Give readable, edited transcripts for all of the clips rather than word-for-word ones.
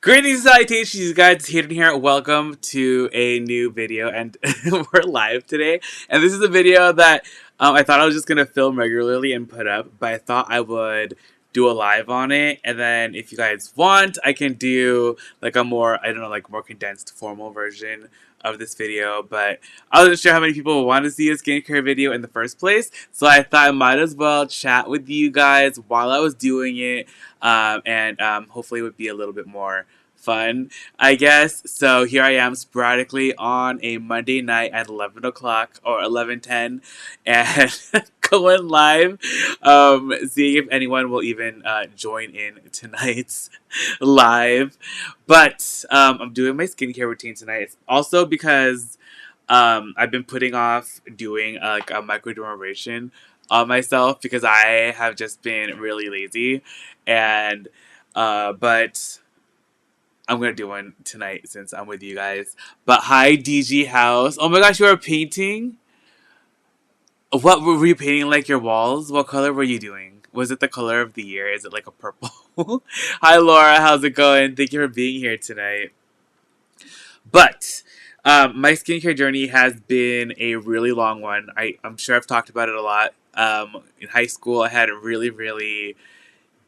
Greetings, salutations, you guys. Hayden here. Welcome to a new video, and we're live today. And this is a video that I thought I was just gonna film regularly and put up, but I thought I would do a live on it. And then, if you guys want, I can do like a more, I don't know, like more condensed, formal version of this video. But I wasn't sure how many people would want to see a skincare video in the first place, so I thought I might as well chat with you guys while I was doing it. And hopefully it would be a little bit more fun, I guess. So here I am sporadically on a Monday night at 11 o'clock or 11:10 and going live, seeing if anyone will even join in tonight's live. But I'm doing my skincare routine tonight. It's also because I've been putting off doing like a microdermabrasion on myself because I have just been really lazy, and but I'm gonna do one tonight since I'm with you guys. But hi, DG House. Oh my gosh, you are painting? What were you painting? Like your walls? What color were you doing? Was it the color of the year? Is it like a purple? Hi, Laura. How's it going? Thank you for being here tonight. But my skincare journey has been a really long one. I'm sure I've talked about it a lot. In high school, I had really, really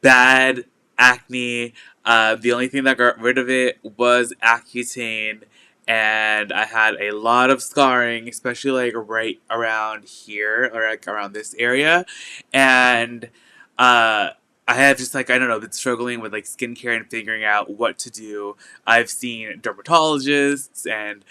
bad acne. The only thing that got rid of it was Accutane, and I had a lot of scarring, especially like right around here or like around this area. And I have just like, I don't know, been struggling with like skincare and figuring out what to do. I've seen dermatologists and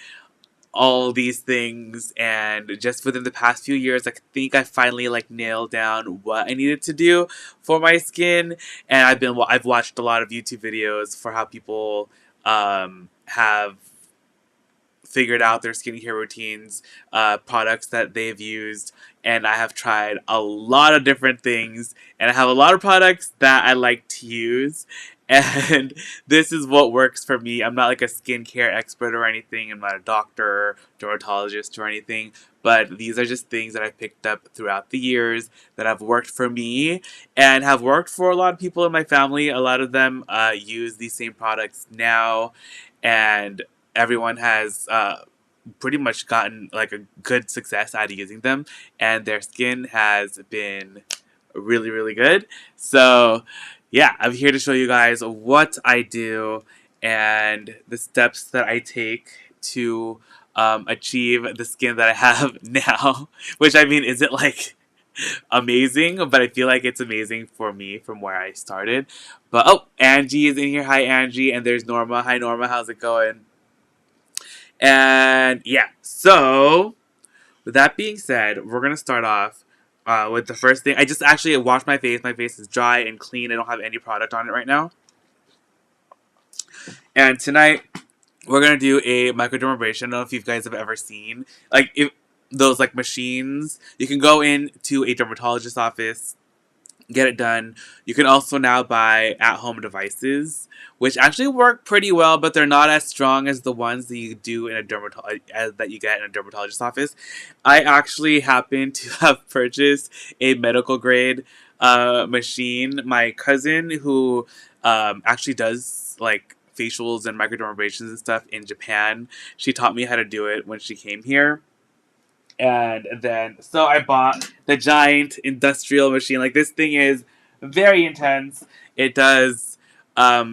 all these things, and just within the past few years, I think I finally like nailed down what I needed to do for my skin. And I've watched a lot of YouTube videos for how people have figured out their skincare routines, products that they've used, and I have tried a lot of different things, and I have a lot of products that I like to use, and this is what works for me. I'm not like a skincare expert or anything. I'm not a doctor, dermatologist, or anything, but these are just things that I picked up throughout the years that have worked for me and have worked for a lot of people in my family. A lot of them use these same products now, and everyone has pretty much gotten like a good success out of using them, and their skin has been really, really good. So yeah, I'm here to show you guys what I do and the steps that I take to achieve the skin that I have now, which I mean isn't like amazing, but I feel like it's amazing for me from where I started. But oh, Angie is in here. Hi, Angie. And there's Norma. Hi, Norma. How's it going? And yeah, so with that being said, we're going to start off with the first thing. I just actually washed my face. My face is dry and clean. I don't have any product on it right now. And tonight, we're going to do a microdermabrasion. I don't know if you guys have ever seen like those like machines. You can go into a dermatologist's office, get it done. You can also now buy at-home devices, which actually work pretty well, but they're not as strong as the ones that you do in a that you get in a dermatologist's office. I actually happen to have purchased a medical grade machine. My cousin, who actually does like facials and microdermabrasions and stuff in Japan, she taught me how to do it when she came here. And then, so I bought the giant industrial machine. Like, this thing is very intense. It does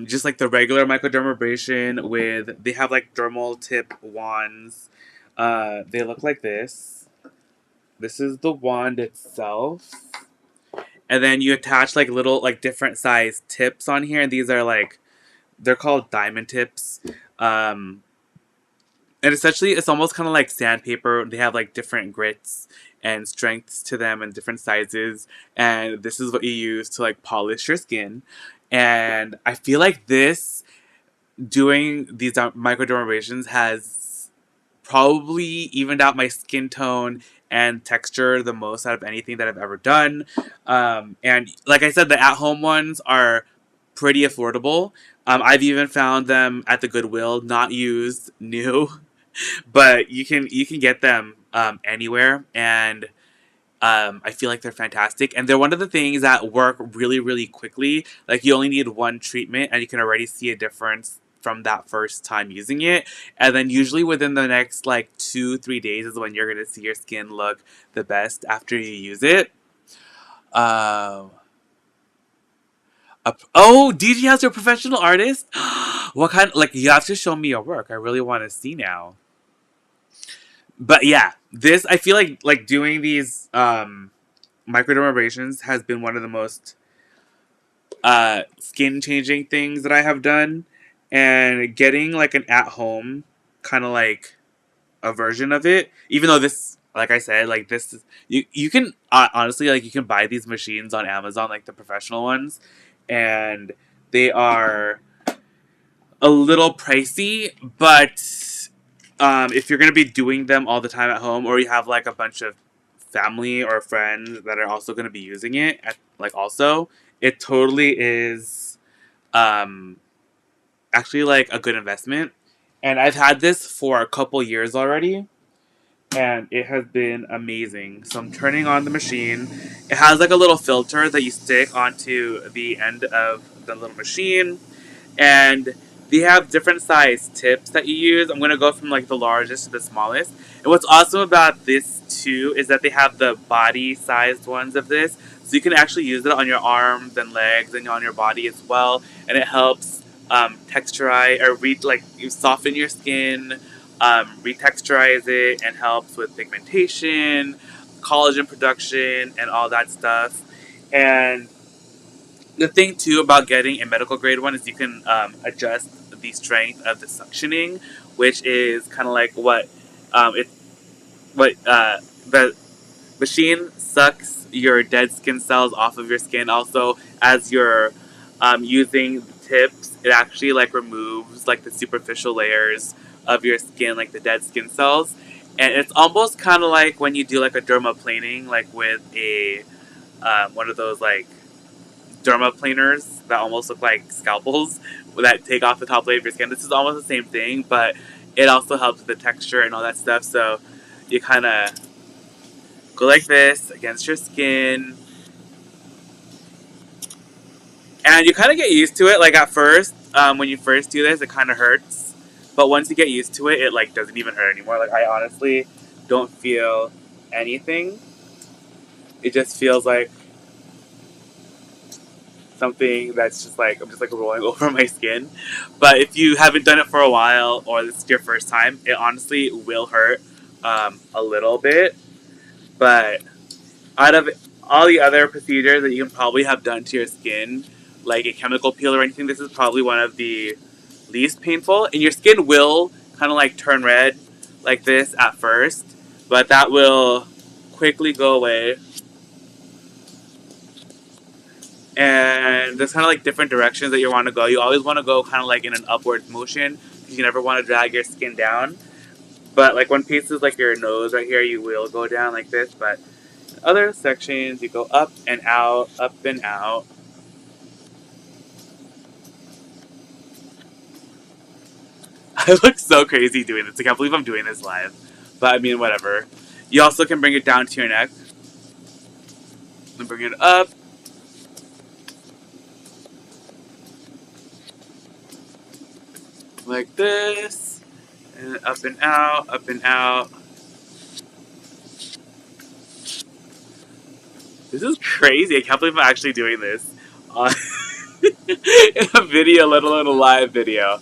just like the regular microdermabrasion with, they have like dermal tip wands. They look like this. This is the wand itself. And then you attach like little, like different size tips on here. And these are like, they're called diamond tips. And essentially, it's almost kind of like sandpaper. They have like different grits and strengths to them and different sizes. And this is what you use to like polish your skin. And I feel like doing these microdermabrasions has probably evened out my skin tone and texture the most out of anything that I've ever done. And like I said, the at-home ones are pretty affordable. I've even found them at the Goodwill, not used, new. But you can get them anywhere, and I feel like they're fantastic. And they're one of the things that work really, really quickly. Like, you only need one treatment, and you can already see a difference from that first time using it. And then usually within the next like 2-3 days is when you're going to see your skin look the best after you use it. Oh, DG has your professional artist? What kind? Like, you have to show me your work. I really want to see now. But yeah, this, I feel like doing these microdermabrasions has been one of the most skin changing things that I have done, and getting like an at home kind of like a version of it. Even though this, like I said, like this is, you can honestly, like, you can buy these machines on Amazon, like the professional ones, and they are a little pricey, but if you're gonna be doing them all the time at home, or you have like a bunch of family or friends that are also gonna be using it, like also, it totally is um, actually like a good investment. And I've had this for a couple years already, and it has been amazing. So I'm turning on the machine. It has like a little filter that you stick onto the end of the little machine, and they have different size tips that you use. I'm gonna go from like the largest to the smallest. And what's awesome about this too is that they have the body sized ones of this, so you can actually use it on your arms and legs and on your body as well. And it helps texturize or like you soften your skin, retexturize it, and helps with pigmentation, collagen production, and all that stuff. And the thing too about getting a medical grade one is you can adjust the strength of the suctioning, which is kind of like what the machine sucks your dead skin cells off of your skin. Also, as you're using the tips, it actually like removes like the superficial layers of your skin, like the dead skin cells. And it's almost kind of like when you do like a dermaplaning, like with a one of those like dermaplaners that almost look like scalpels that take off the top layer of your skin. This is almost the same thing, but it also helps with the texture and all that stuff. So you kind of go like this against your skin, and you kind of get used to it. Like at first, when you first do this, it kind of hurts, but once you get used to it, it like doesn't even hurt anymore. Like I honestly don't feel anything. It just feels like something that's just like I'm just like rolling over my skin. But if you haven't done it for a while, or this is your first time, it honestly will hurt a little bit. But out of all the other procedures that you can probably have done to your skin, like a chemical peel or anything, this is probably one of the least painful. And your skin will kind of like turn red like this at first, but that will quickly go away. And there's kind of like different directions that you want to go. You always want to go kind of like in an upward motion, because you never want to drag your skin down. But like when pieces like your nose right here, you will go down like this. But other sections, you go up and out, up and out. I look so crazy doing this. I can't believe I'm doing this live. But I mean, whatever. You also can bring it down to your neck. And bring it up. Like this. And up and out, up and out. This is crazy. I can't believe I'm actually doing this in a video, let alone a live video.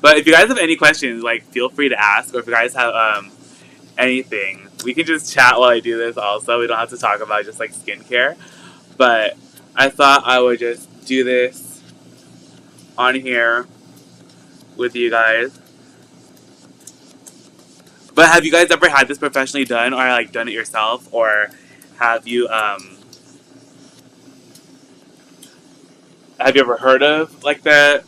But if you guys have any questions, like, feel free to ask. Or if you guys have anything, we can just chat while I do this also. We don't have to talk about just like skincare. But I thought I would just do this on here with you guys. But have you guys ever had this professionally done, or like done it yourself, or have you ever heard of like the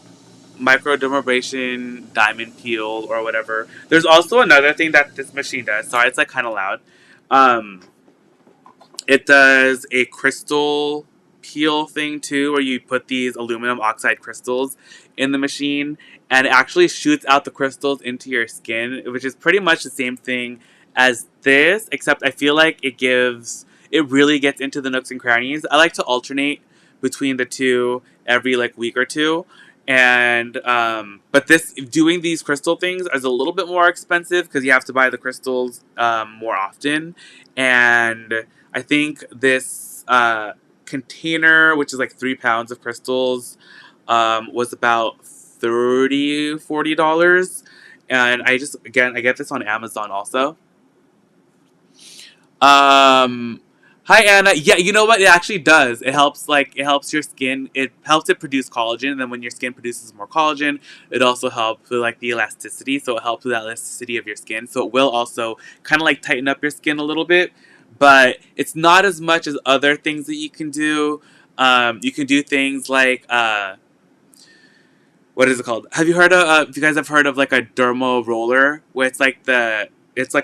Microdermabrasion diamond peel or whatever? There's also another thing that this machine does. Sorry, it's like kind of loud. Um, it does a crystal peel thing too, where you put these aluminum oxide crystals in the machine, and it actually shoots out the crystals into your skin, which is pretty much the same thing as this, except I feel like it really gets into the nooks and crannies. I like to alternate between the two every like week or two, And but this doing these crystal things is a little bit more expensive because you have to buy the crystals more often. And I think this container, which is like 3 pounds of crystals, was about $30-40. And I get this on Amazon also. Um, Hi Anna. Yeah, you know what? It actually does. It helps your skin. It helps it produce collagen, and then when your skin produces more collagen, it also helps with like the elasticity. So it helps with that elasticity of your skin. So it will also kind of like tighten up your skin a little bit, but it's not as much as other things that you can do. You can do things like what is it called? Have you heard of? If you guys have heard of like a dermo roller, where it's like a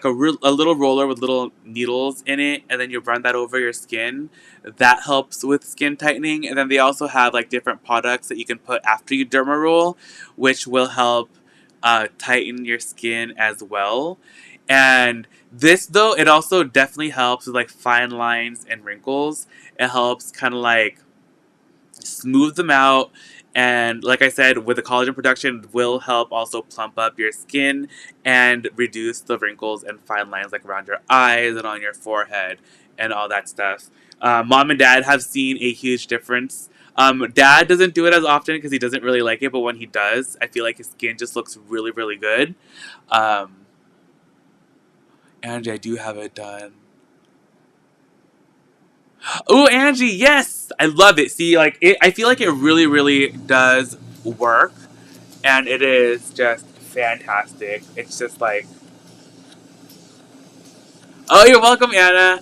little roller with little needles in it, and then you run that over your skin. That helps with skin tightening, and then they also have like different products that you can put after you derma roll, which will help tighten your skin as well. And this though, it also definitely helps with like fine lines and wrinkles. It helps kind of like smooth them out. And like I said, with the collagen production, it will help also plump up your skin and reduce the wrinkles and fine lines like around your eyes and on your forehead and all that stuff. Mom and dad have seen a huge difference. Dad doesn't do it as often because he doesn't really like it, but when he does, I feel like his skin just looks really, really good. Um, Angie, I do have it done. Oh, Angie, yes, I love it. See, like it, I feel like it really, really does work, and it is just fantastic. It's just like, oh, you're welcome, Anna.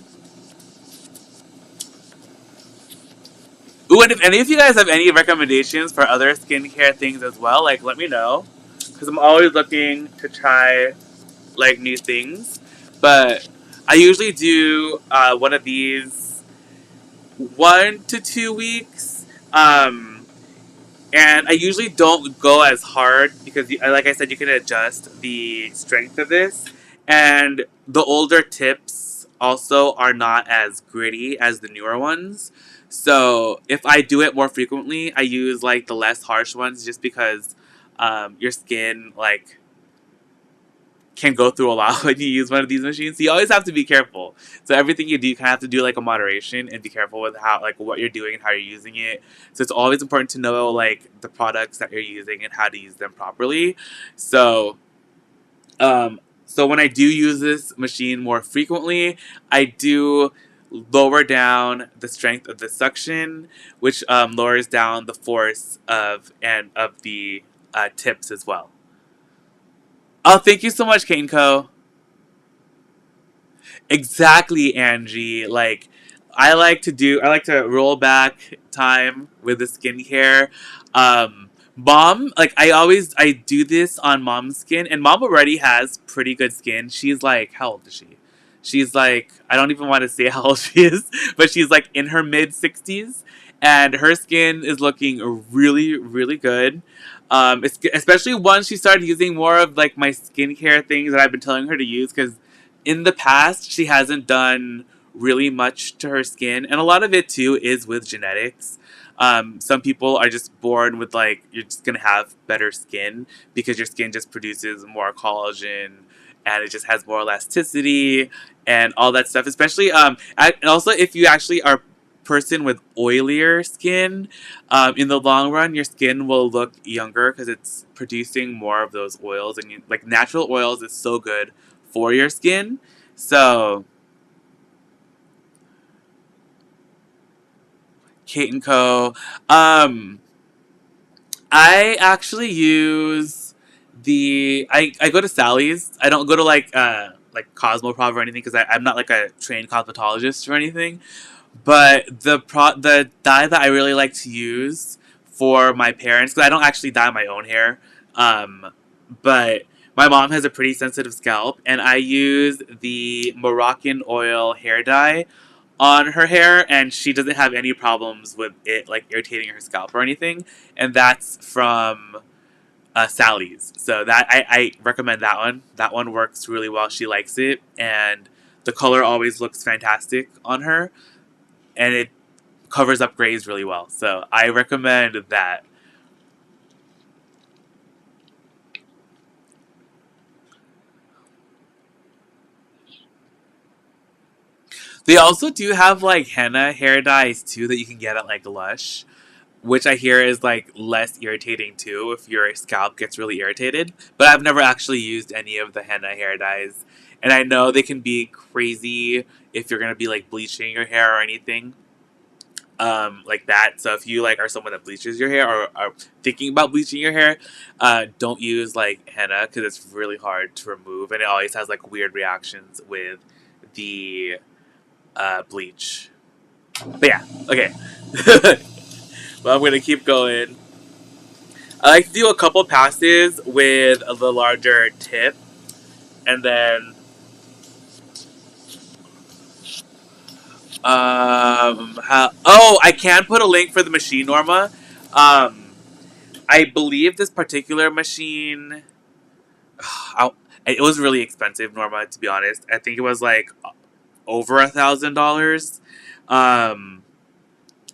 Ooh, and if any of you guys have any recommendations for other skincare things as well, like let me know, because I'm always looking to try like new things. But I usually do one of these 1 to 2 weeks. And I usually don't go as hard because, like I said, you can adjust the strength of this. And the older tips also are not as gritty as the newer ones. So if I do it more frequently, I use like the less harsh ones just because your skin like can go through a lot when you use one of these machines. So you always have to be careful. So everything you do, you kind of have to do like a moderation and be careful with how like what you're doing and how you're using it. So it's always important to know like the products that you're using and how to use them properly. So so when I do use this machine more frequently, I do lower down the strength of the suction, which lowers down the force of the tips as well. Oh, thank you so much, Kane Co. Exactly, Angie. Like, I like to roll back time with the skincare. Mom, like, I do this on mom's skin, and mom already has pretty good skin. She's like, how old is she? She's like, I don't even want to say how old she is, but she's like in her mid 60s, and her skin is looking really, really good. Especially once she started using more of like my skincare things that I've been telling her to use, because in the past she hasn't done really much to her skin, and a lot of it too is with genetics. Some people are just born with like you're just gonna have better skin because your skin just produces more collagen and it just has more elasticity and all that stuff. Especially and also if you actually are a person with oilier skin, in the long run your skin will look younger because it's producing more of those oils, and like natural oils is so good for your skin. So, Kate and Co. Um, I actually use I go to Sally's. I don't go to like Cosmoprof or anything because I'm not like a trained cosmetologist or anything. But the dye that I really like to use for my parents, because I don't actually dye my own hair, but my mom has a pretty sensitive scalp, and I use the Moroccan oil hair dye on her hair, and she doesn't have any problems with it like irritating her scalp or anything. And that's from Sally's. So I recommend that one. That one works really well. She likes it, and the color always looks fantastic on her, and it covers up grays really well. So I recommend that. They also do have like henna hair dyes too that you can get at like Lush, which I hear is like less irritating too if your scalp gets really irritated. But I've never actually used any of the henna hair dyes, and I know they can be crazy if you're gonna be like bleaching your hair or anything like that. So if you like are someone that bleaches your hair or are thinking about bleaching your hair, don't use like henna because it's really hard to remove and it always has like weird reactions with the bleach. But yeah, okay. Well, I'm gonna keep going. I like to do a couple passes with the larger tip, and then I can put a link for the machine, Norma. Um, I believe this particular machine, I, it was really expensive, Norma. To be honest, I think it was like over $1,000. Um,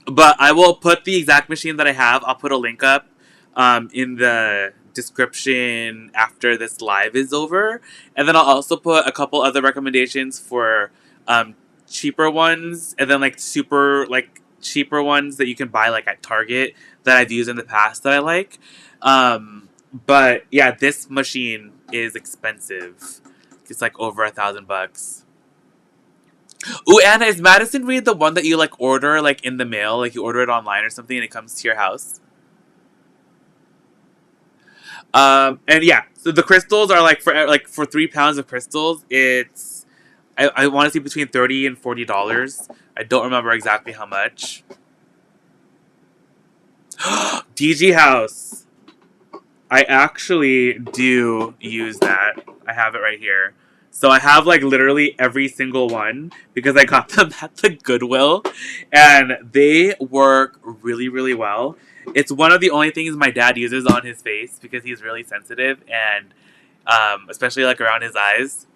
But I will put the exact machine that I have. I'll put a link up in the description after this live is over. And then I'll also put a couple other recommendations for cheaper ones. And then like super like cheaper ones that you can buy like at Target that I've used in the past that I like. But yeah, this machine is expensive. It's like over $1,000. Ooh, Anna, is Madison Reed the one that you like order like in the mail, like you order it online or something, and it comes to your house? And yeah, so the crystals are like for 3 pounds of crystals, it's I want to see between $30 and $40. I don't remember exactly how much. DG House. I actually do use that. I have it right here. So I have like literally every single one because I got them at the Goodwill and they work really, really well. It's one of the only things my dad uses on his face because he's really sensitive and especially like around his eyes.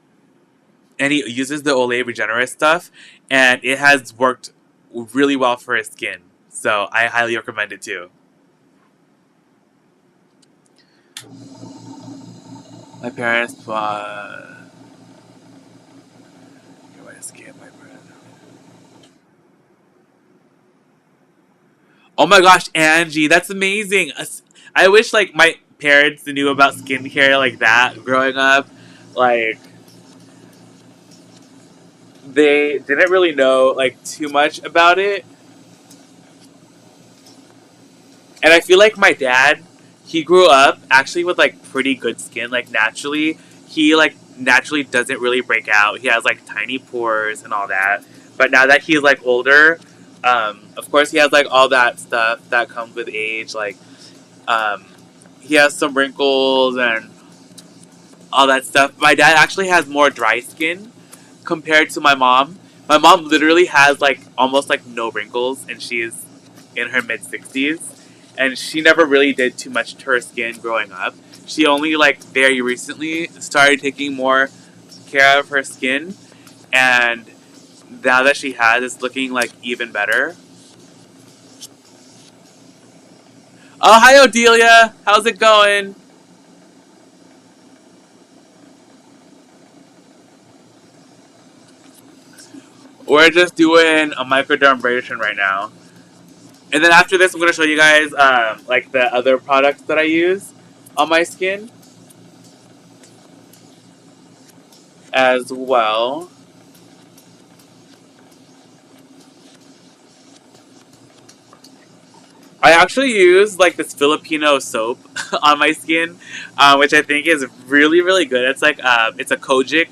And he uses the Olay Regenerist stuff and it has worked really well for his skin. So I highly recommend it too. My parents bought. Oh my gosh, Angie, that's amazing. I wish like my parents knew about skincare like that growing up. Like they didn't really know like too much about it. And I feel like my dad, he grew up actually with like pretty good skin, like naturally. He like naturally doesn't really break out. He has like tiny pores and all that. But now that he's like older, of course he has like all that stuff that comes with age. Like um, he has some wrinkles and all that stuff. My dad actually has more dry skin compared to my mom. My mom literally has like almost like no wrinkles, and she's in her mid 60s. And she never really did too much to her skin growing up. She only like very recently started taking more care of her skin, and now that she has, it's looking like even better. Oh, hi, Odelia. How's it going? We're just doing a microdermabrasion right now. And then after this, I'm going to show you guys like the other products that I use on my skin as well. I actually use like this Filipino soap on my skin, which I think is really, really good. It's like it's a kojic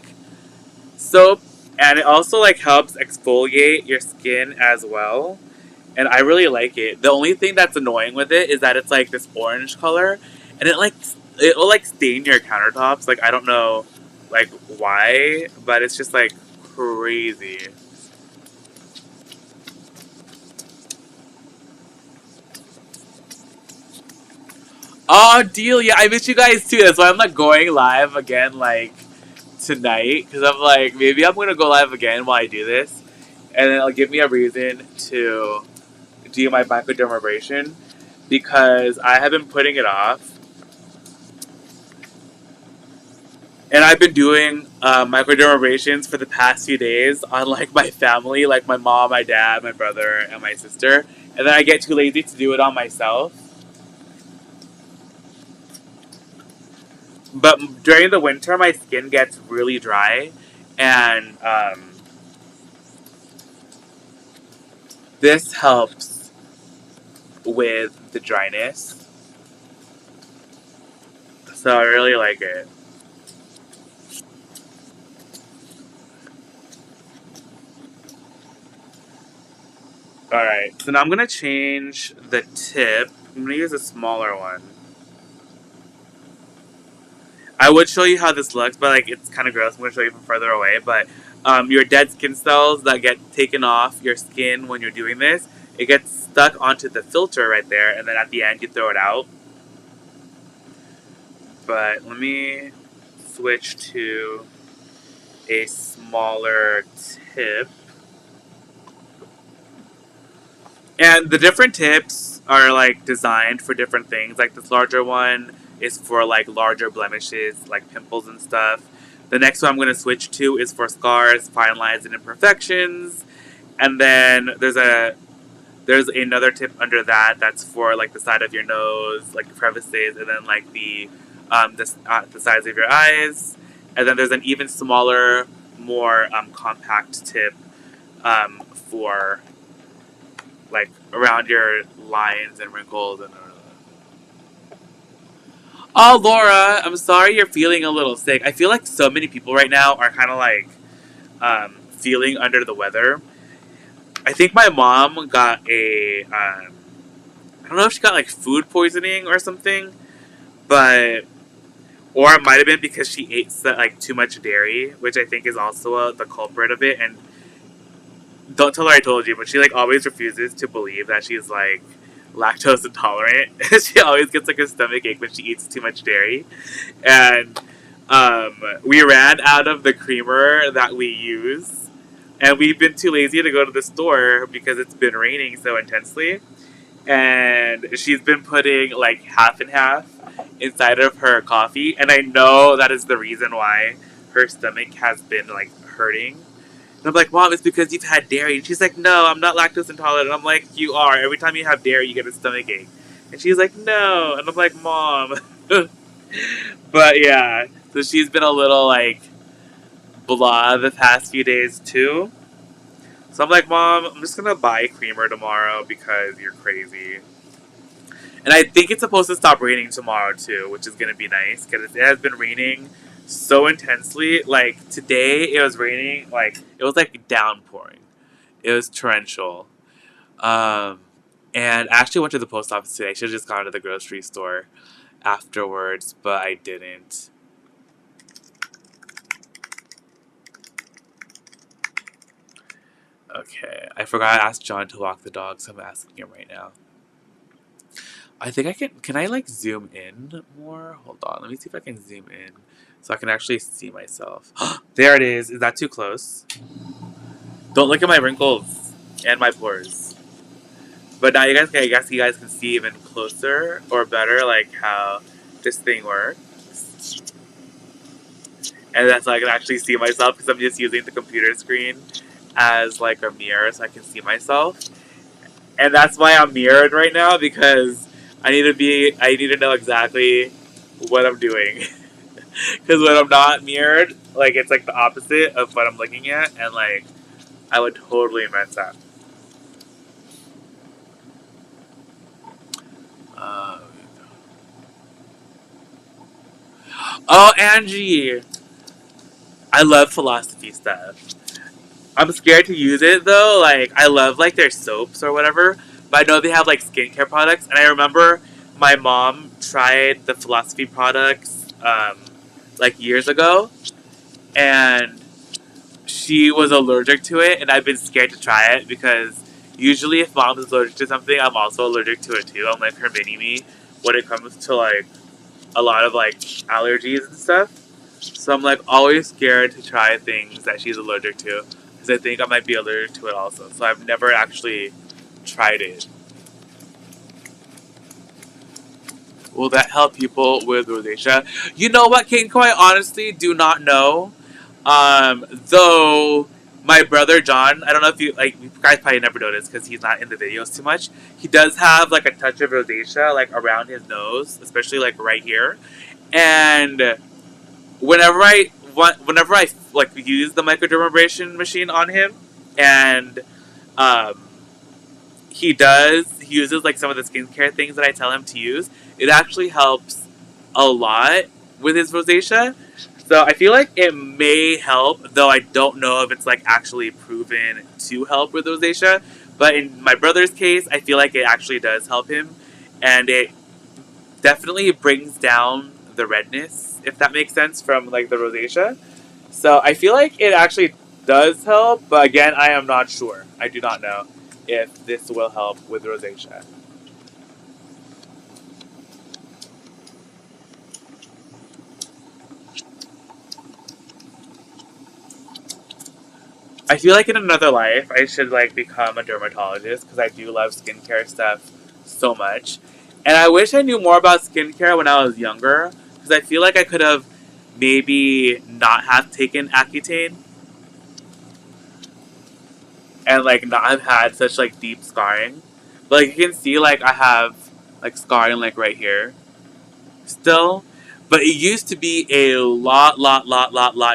soap, and it also like helps exfoliate your skin as well. And I really like it. The only thing that's annoying with it is that it's like this orange color, and it will like stain your countertops. Like I don't know, like why, but it's just like crazy. Oh, Delia, I miss you guys too. That's why I'm not going live again like tonight because I'm like maybe I'm gonna go live again while I do this, and then it'll give me a reason to do my microdermabrasion because I have been putting it off. And I've been doing microdermabrasions for the past few days on like my family, like my mom, my dad, my brother, and my sister. And then I get too lazy to do it on myself. But during the winter, my skin gets really dry, and this helps with the dryness. So I really like it. Alright, so now I'm going to change the tip. I'm going to use a smaller one. I would show you how this looks, but like it's kind of gross. I'm going to show you from further away. But your dead skin cells that get taken off your skin when you're doing this, it gets stuck onto the filter right there, and then at the end you throw it out. But let me switch to a smaller tip. And the different tips are like designed for different things. Like this larger one is for like larger blemishes, like pimples and stuff. The next one I'm going to switch to is for scars, fine lines, and imperfections. And then there's another tip under that that's for like the side of your nose, like crevices, and then like the sides of your eyes. And then there's an even smaller, more compact tip for like around your lines and wrinkles and. Oh, Laura, I'm sorry you're feeling a little sick. I feel like so many people right now are kind of like feeling under the weather. I think my mom got I don't know if she got like food poisoning or something, but or it might have been because she ate like too much dairy, which I think is also the culprit of it. And don't tell her I told you, but she like always refuses to believe that she's like lactose intolerant. She always gets like a stomach ache when she eats too much dairy. And we ran out of the creamer that we use, and we've been too lazy to go to the store because it's been raining so intensely. And she's been putting like half and half inside of her coffee, and I know that is the reason why her stomach has been like hurting. And I'm like, Mom, it's because you've had dairy. And she's like, no, I'm not lactose intolerant. And I'm like, you are. Every time you have dairy, you get a stomach ache. And she's like, no. And I'm like, Mom. But yeah, so she's been a little like blah the past few days too. So I'm like, Mom, I'm just gonna buy creamer tomorrow because you're crazy. And I think it's supposed to stop raining tomorrow too, which is gonna be nice because it has been raining so intensely. Like today, it was raining. Like it was like downpouring. It was torrential. Um, and I actually went to the post office today. I should have just gone to the grocery store afterwards, but I didn't. Okay, I forgot to ask John to walk the dog, so I'm asking him right now. I think I can I like zoom in more? Hold on, let me see if I can zoom in so I can actually see myself. There it is. Is that too close? Don't look at my wrinkles and my pores. But now I guess you guys can see even closer or better like how this thing works. And that's so I can actually see myself because I'm just using the computer screen as like a mirror so I can see myself. And that's why I'm mirrored right now because I need to know exactly what I'm doing. Because when I'm not mirrored, like it's like the opposite of what I'm looking at, and like I would totally mess up. Uh, oh, Angie, I love philosophy stuff. I'm scared to use it though. Like I love like their soaps or whatever, but I know they have like skincare products, and I remember my mom tried the philosophy products like years ago, and she was allergic to it, and I've been scared to try it because usually if mom is allergic to something, I'm also allergic to it too. I'm like her mini me when it comes to like a lot of like allergies and stuff. So I'm like always scared to try things that she's allergic to because I think I might be allergic to it also. So I've never actually tried it. Will that help people with rosacea? You know what, Kate? I honestly do not know. Though my brother John, I don't know if you guys probably never noticed because he's not in the videos too much. He does have like a touch of rosacea like around his nose, especially like right here. And whenever I like use the microdermabrasion machine on him, and um, he uses like some of the skincare things that I tell him to use. It actually helps a lot with his rosacea. So I feel like it may help, though I don't know if it's like actually proven to help with rosacea. But in my brother's case, I feel like it actually does help him, and it definitely brings down the redness, if that makes sense, from like the rosacea. So I feel like it actually does help, but again, I am not sure. I do not know if this will help with rosacea. I feel like in another life, I should like become a dermatologist because I do love skincare stuff so much. And I wish I knew more about skincare when I was younger because I feel like I could have maybe not have taken Accutane and like not have had such like deep scarring. But like you can see like I have like scarring like right here still. But it used to be a lot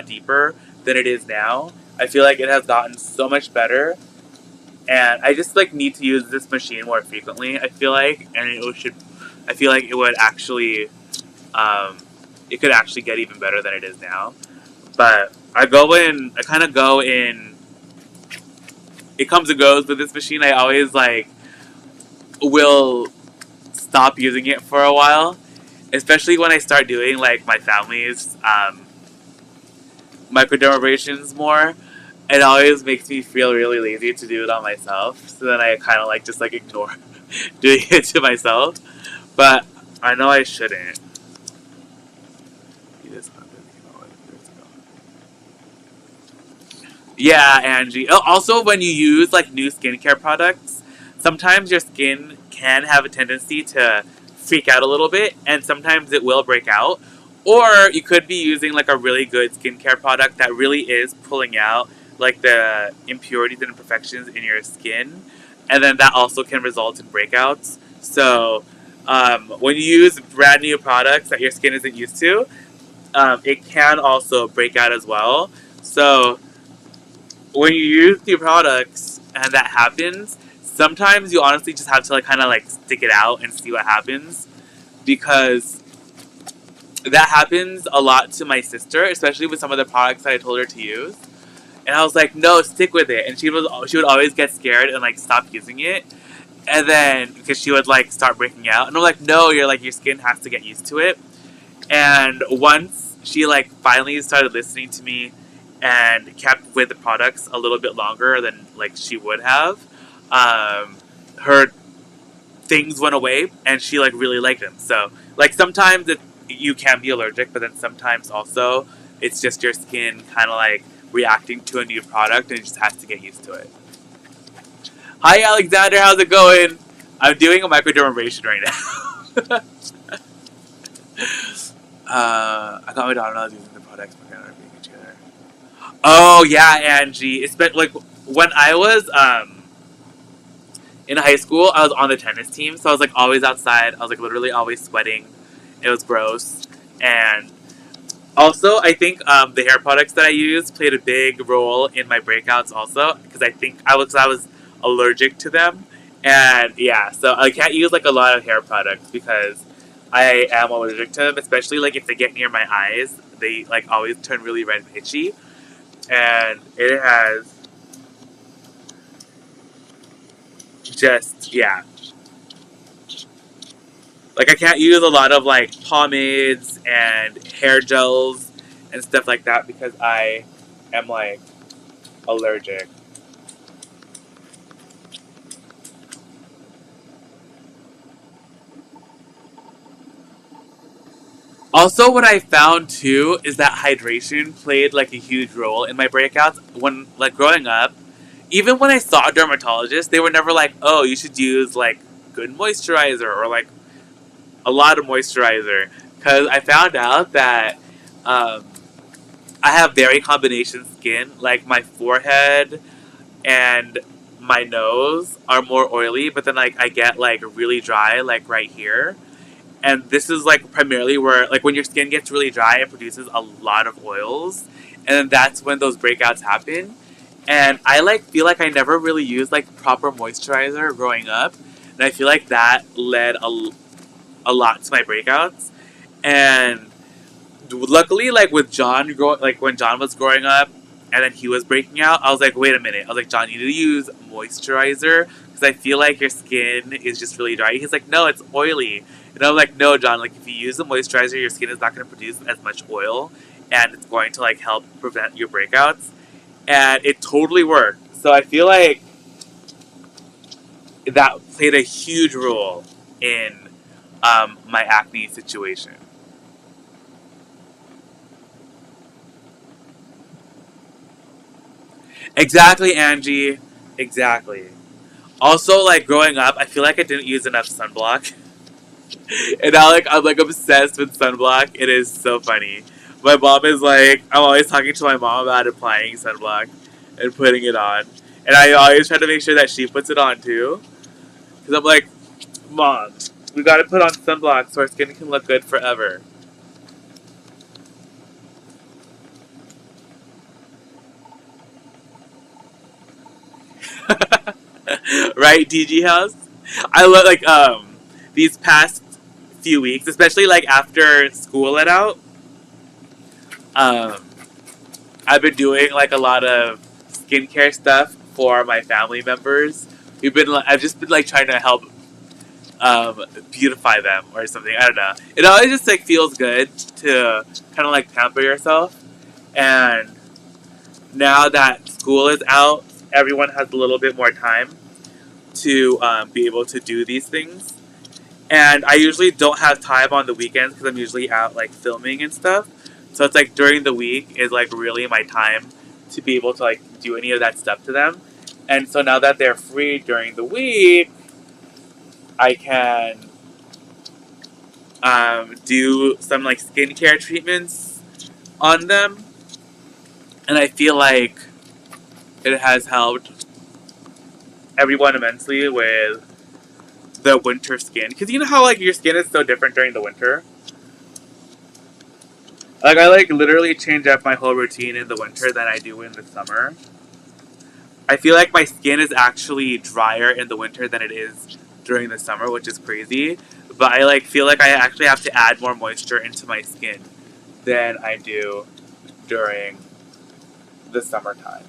deeper than it is now. I feel like it has gotten so much better. And I just like need to use this machine more frequently, I feel like, and I feel like it would actually it could actually get even better than it is now. But I kind of go in, it comes and goes with this machine. I always like will stop using it for a while, especially when I start doing like my family's microdermabrasions more. It always makes me feel really lazy to do it on myself. So then I kind of like just like ignore doing it to myself. But I know I shouldn't. Yeah, Angie. Oh, also, when you use like new skincare products, sometimes your skin can have a tendency to freak out a little bit, and sometimes it will break out. Or you could be using like a really good skincare product that really is pulling out like the impurities and imperfections in your skin, and then that also can result in breakouts. So when you use brand new products that your skin isn't used to, it can also break out as well. So when you use new products and that happens, sometimes you honestly just have to like kind of like stick it out and see what happens, because that happens a lot to my sister, especially with some of the products that I told her to use. And I was like, no, stick with it. And she would always get scared and like stop using it. And then because she would like start breaking out, and I'm like, no, your skin has to get used to it. And once she like finally started listening to me and kept with the products a little bit longer than like she would have, her things went away and she like really liked them. So like sometimes you can be allergic, but then sometimes also it's just your skin kind of like reacting to a new product and it just has to get used to it. Hi Alexander, how's it going? I'm doing a microdermabrasion right now. I got my daughter using the products together. Oh yeah, Angie. It's been like when I was in high school, I was on the tennis team, so I was like always outside. I was like literally always sweating. It was gross. And also, I think the hair products that I used played a big role in my breakouts also, because I think I was allergic to them. And yeah, so I can't use like a lot of hair products because I am allergic to them, especially like if they get near my eyes. They like always turn really red and itchy. And it has just, yeah. Like I can't use a lot of like pomades and hair gels and stuff like that because I am like allergic. Also, what I found too is that hydration played like a huge role in my breakouts. When like growing up, even when I saw a dermatologist, they were never like, "Oh, you should use like good moisturizer or like a lot of moisturizer, because I found out that um, I have very combination skin. Like my forehead and my nose are more oily, but then like I get like really dry, like right here. And this is like primarily where like when your skin gets really dry, it produces a lot of oils, and then that's when those breakouts happen. And I like feel like I never really used like proper moisturizer growing up, and I feel like that led a lot to my breakouts. And luckily, like with John, like when John was growing up, and then he was breaking out, I was like, wait a minute. I was like, John, you need to use moisturizer because I feel like your skin is just really dry. He's like, no, it's oily. And I'm like, no, John. Like if you use a moisturizer, your skin is not going to produce as much oil, and it's going to like help prevent your breakouts. And it totally worked. So I feel like that played a huge role in my acne situation. Exactly, Angie. Exactly. Also, like growing up, I feel like I didn't use enough sunblock, and now like I'm like obsessed with sunblock. It is so funny. My mom is like, I'm always talking to my mom about applying sunblock and putting it on, and I always try to make sure that she puts it on too, because I'm like, Mom, we got to put on sunblock so our skin can look good forever. Right, DG House? I love like these past few weeks, especially like after school let out. Um, I've been doing like a lot of skincare stuff for my family members. I've just been like trying to help beautify them or something. I don't know. It always just like feels good to kind of like pamper yourself. And now that school is out, everyone has a little bit more time to be able to do these things. And I usually don't have time on the weekends because I'm usually out like filming and stuff. So it's like during the week is like really my time to be able to like do any of that stuff to them. And so now that they're free during the week, I can do some like skincare treatments on them. And I feel like it has helped everyone immensely with the winter skin. Because you know how like your skin is so different during the winter? Like I like literally change up my whole routine in the winter than I do in the summer. I feel like my skin is actually drier in the winter than it is during the summer, which is crazy. But I like feel like I actually have to add more moisture into my skin than I do during the summertime.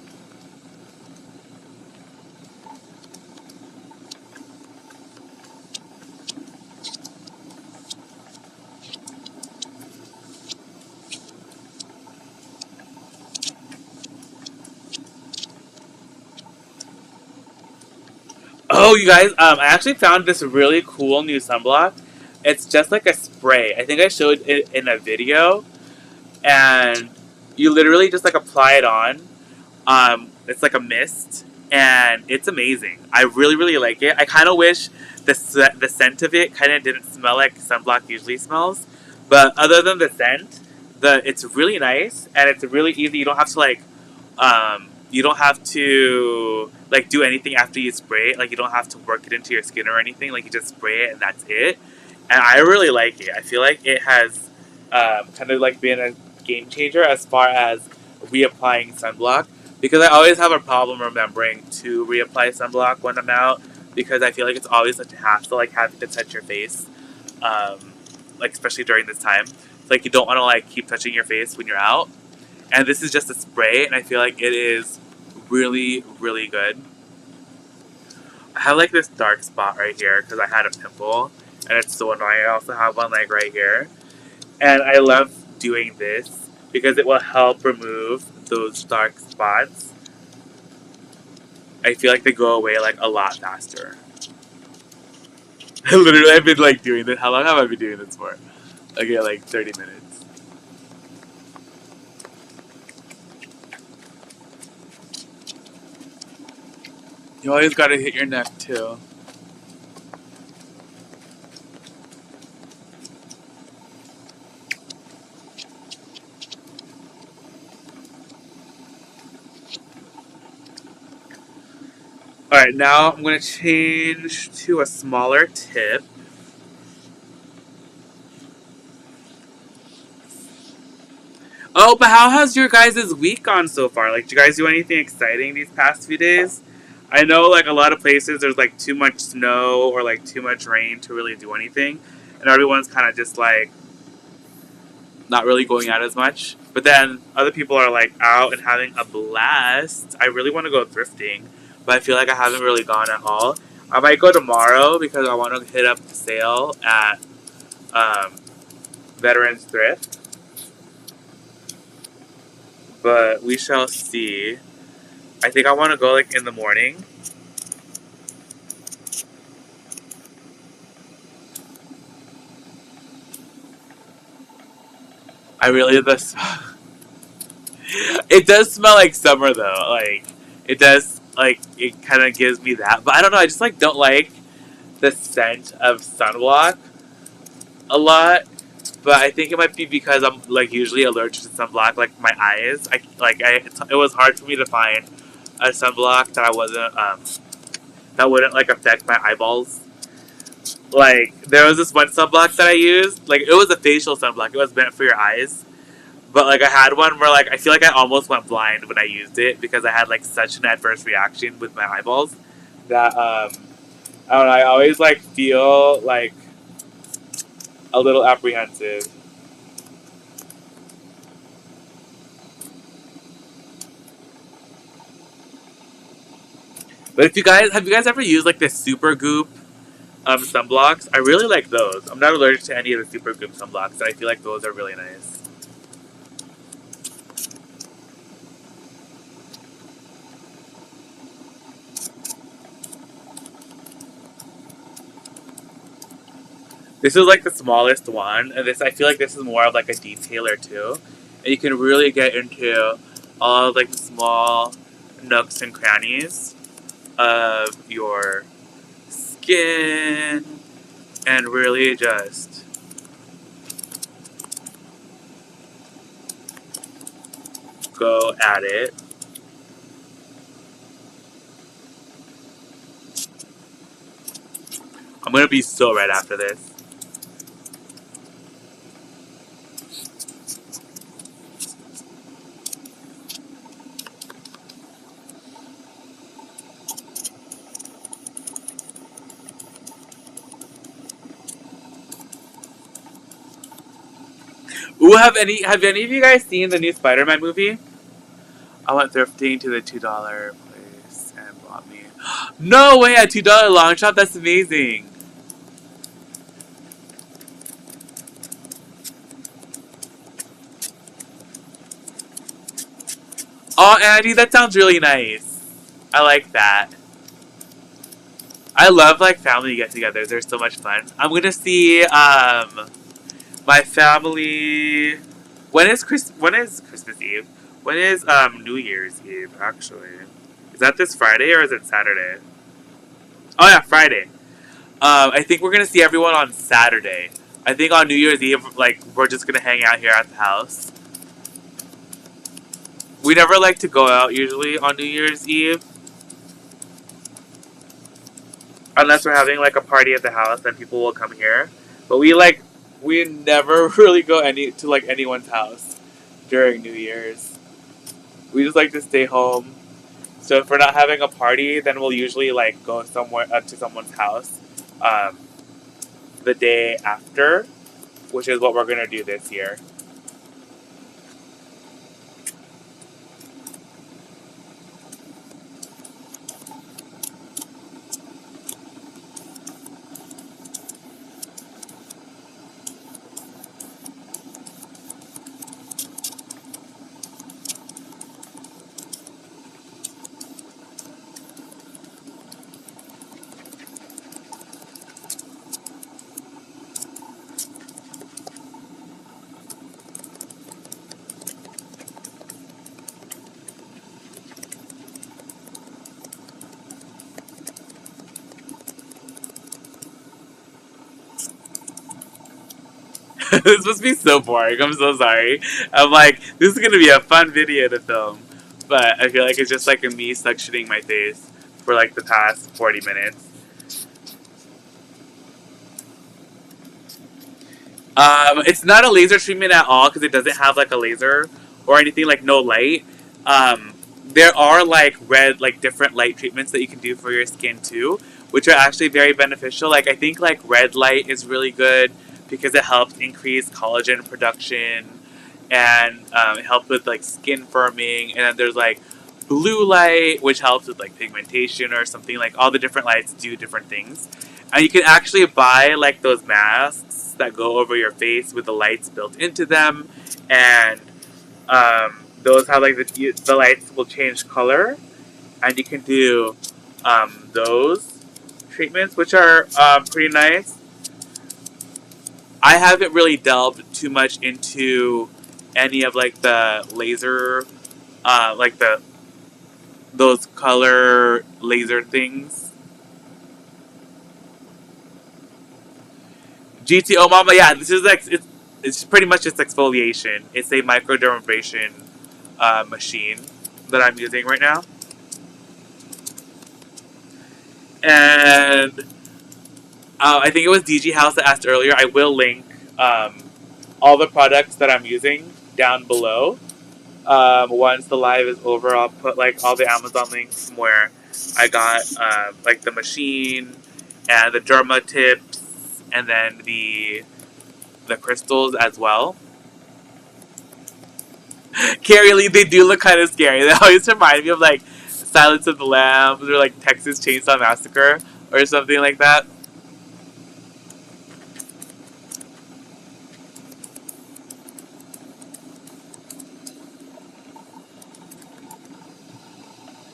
Oh, you guys, I actually found this really cool new sunblock. It's just like a spray. I think I showed it in a video, and you literally just like apply it on. It's like a mist, and it's amazing. I really, really like it. I kind of wish the scent of it kind of didn't smell like sunblock usually smells, but other than the scent, the it's really nice and it's really easy. You don't have to like do anything after you spray it. Like you don't have to work it into your skin or anything. Like you just spray it and that's it. And I really like it. I feel like it has kind of like been a game changer as far as reapplying sunblock because I always have a problem remembering to reapply sunblock when I'm out because I feel like it's always such a hassle like having to touch your face, um, like especially during this time. It's like you don't want to like keep touching your face when you're out, and this is just a spray, and I feel like it is really really good. I have like this dark spot right here because I had a pimple, and it's so annoying. I also have one like right here, and I love doing this because it will help remove those dark spots. I feel like they go away like a lot faster. Literally, I've been like doing this. How long have I been doing this for? Okay, like 30 minutes. You always gotta hit your neck too. Alright, now I'm going to change to a smaller tip. Oh, but how has your guys' week gone so far? Like, did you guys do anything exciting these past few days? I know, like, a lot of places there's, like, too much snow or, like, too much rain to really do anything. And everyone's kind of just, like, not really going out as much. But then other people are, like, out and having a blast. I really want to go thrifting, but I feel like I haven't really gone at all. I might go tomorrow because I want to hit up the sale at Veterans Thrift. But we shall see. I think I want to go, like, in the morning. I really this. It does smell like summer though. Like it does. Like it kind of gives me that. But I don't know. I just like don't like the scent of sunblock a lot. But I think it might be because I'm like usually allergic to sunblock. Like my eyes. It was hard for me to find a sunblock that I wasn't that wouldn't like affect my eyeballs. Like, there was this one sunblock that I used. Like, it was a facial sunblock. It was meant for your eyes. But, like, I had one where, like, I feel like I almost went blind when I used it because I had, like, such an adverse reaction with my eyeballs that, I don't know, I always, like, feel, like, a little apprehensive. But if you guys, have you guys ever used, like, the Super Goop sunblocks? I really like those. I'm not allergic to any of the Super Goop sunblocks, and I feel like those are really nice. This is like the smallest one, and I feel like this is more of like a detailer too. And you can really get into all of like the small nooks and crannies of your skin and really just go at it. I'm gonna be so red after this. Ooh, have any of you guys seen the new Spider-Man movie? I went thrifting to the $2 place and bought me. No way, a $2 long shop? That's amazing. Oh, Andy, that sounds really nice. I like that. I love like family get-togethers. They're so much fun. I'm gonna see my family. When is Christmas Eve? When is New Year's Eve? Actually, is that this Friday or is it Saturday? Oh yeah, Friday. I think we're gonna see everyone on Saturday. I think on New Year's Eve, like we're just gonna hang out here at the house. We never like to go out usually on New Year's Eve. Unless we're having like a party at the house, then people will come here. But we never really go to like anyone's house during New Year's. We just like to stay home. So if we're not having a party, then we'll usually like go somewhere to someone's house the day after, which is what we're gonna do this year. This must be so boring. I'm so sorry. I'm like, this is gonna be a fun video to film, but I feel like it's just like me suctioning my face for like the past 40 minutes. It's not a laser treatment at all because it doesn't have like a laser or anything, like no light. There are like different light treatments that you can do for your skin too, which are actually very beneficial. Like I think like red light is really good because it helps increase collagen production and it helps with like skin firming. And then there's like blue light, which helps with like pigmentation or something. Like all the different lights do different things. And you can actually buy like those masks that go over your face with the lights built into them, and those have like the lights will change color, and you can do those treatments, which are pretty nice. I haven't really delved too much into any of like the laser, like those color laser things. GTO Mama, yeah, this is like it's pretty much just exfoliation. It's a microdermabrasion machine that I'm using right now, and I think it was DG House that asked earlier. I will link all the products that I'm using down below. Once the live is over, I'll put like all the Amazon links from where I got like the machine and the derma tips, and then the crystals as well. Carrie Lee, they do look kind of scary. They always remind me of like Silence of the Lambs or like Texas Chainsaw Massacre or something like that.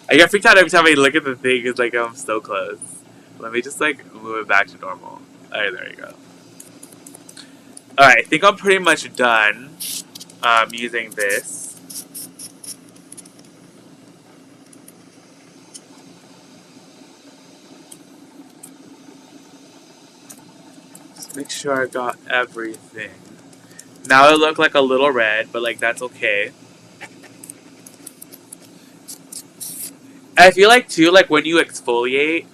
I get freaked out every time I look at the thing. It's like I'm so close. Let me just like move it back to normal. Alright, there you go. Alright, I think I'm pretty much done using this. Just make sure I got everything. Now it look like a little red, but like that's okay. I feel like too, like when you exfoliate,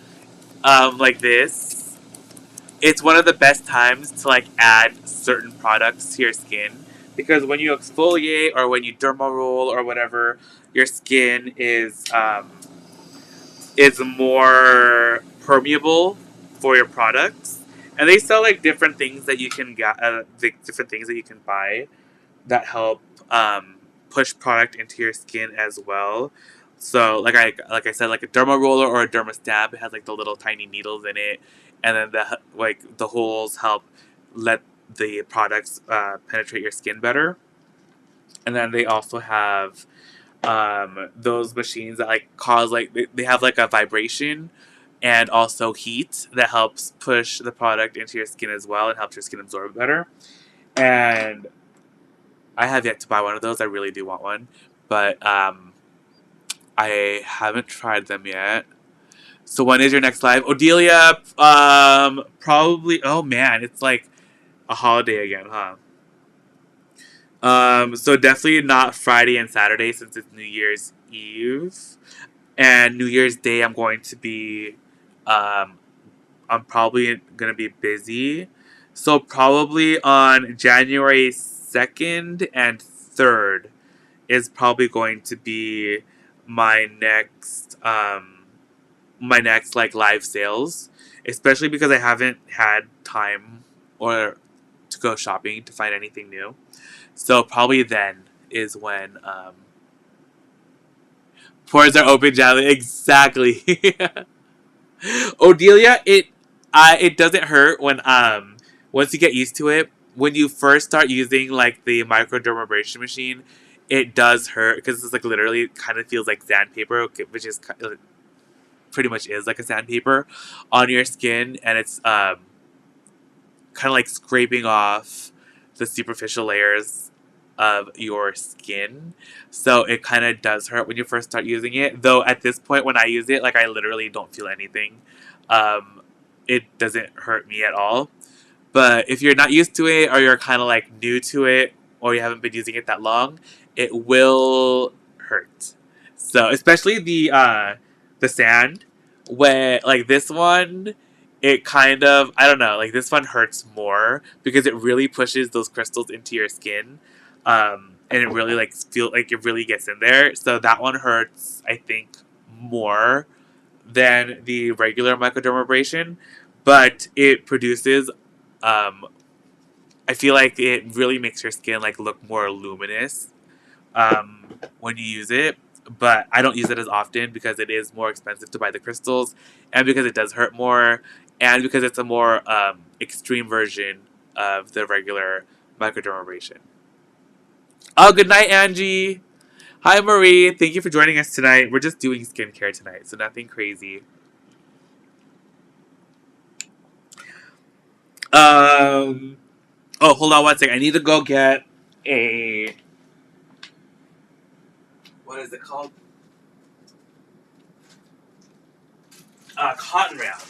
like this, it's one of the best times to like add certain products to your skin, because when you exfoliate or when you derma roll or whatever, your skin is more permeable for your products, and they sell like different things that you can get, different things that you can buy that help push product into your skin as well. So like I said, like a derma roller or a derma stab, it has like the little tiny needles in it, and then the holes help let the products penetrate your skin better. And then they also have those machines that like cause like they have like a vibration and also heat that helps push the product into your skin as well and helps your skin absorb better. And I have yet to buy one of those. I really do want one, but I haven't tried them yet. So when is your next live? Odelia, probably. Oh man, it's like a holiday again, huh? So definitely not Friday and Saturday since it's New Year's Eve, and New Year's Day I'm going to be, I'm probably gonna be busy. So probably on January 2nd and 3rd is probably going to be my next like live sales, especially because I haven't had time or to go shopping to find anything new. So probably then is when pores are open, Jolly. Exactly. Odelia, it doesn't hurt when once you get used to it. When you first start using like the microdermabrasion machine, it does hurt because it's like literally kind of feels like sandpaper, which is pretty much is like a sandpaper on your skin, and it's kind of like scraping off the superficial layers of your skin. So it kind of does hurt when you first start using it. Though at this point when I use it, like I literally don't feel anything. It doesn't hurt me at all. But if you're not used to it or you're kind of like new to it or you haven't been using it that long, it will hurt. So especially the sand. when like this one, it kind of, I don't know, like this one hurts more because it really pushes those crystals into your skin, and it really like feel like it really gets in there. So that one hurts, I think, more than the regular microdermabrasion, but it produces, um, I feel like it really makes your skin like look more luminous, when you use it. But I don't use it as often because it is more expensive to buy the crystals, and because it does hurt more, and because it's a more extreme version of the regular microdermabrasion. Oh, good night, Angie. Hi, Marie. Thank you for joining us tonight. We're just doing skincare tonight, so nothing crazy. Um. Oh, hold on one second. I need to go get a, what is it called? Cotton round.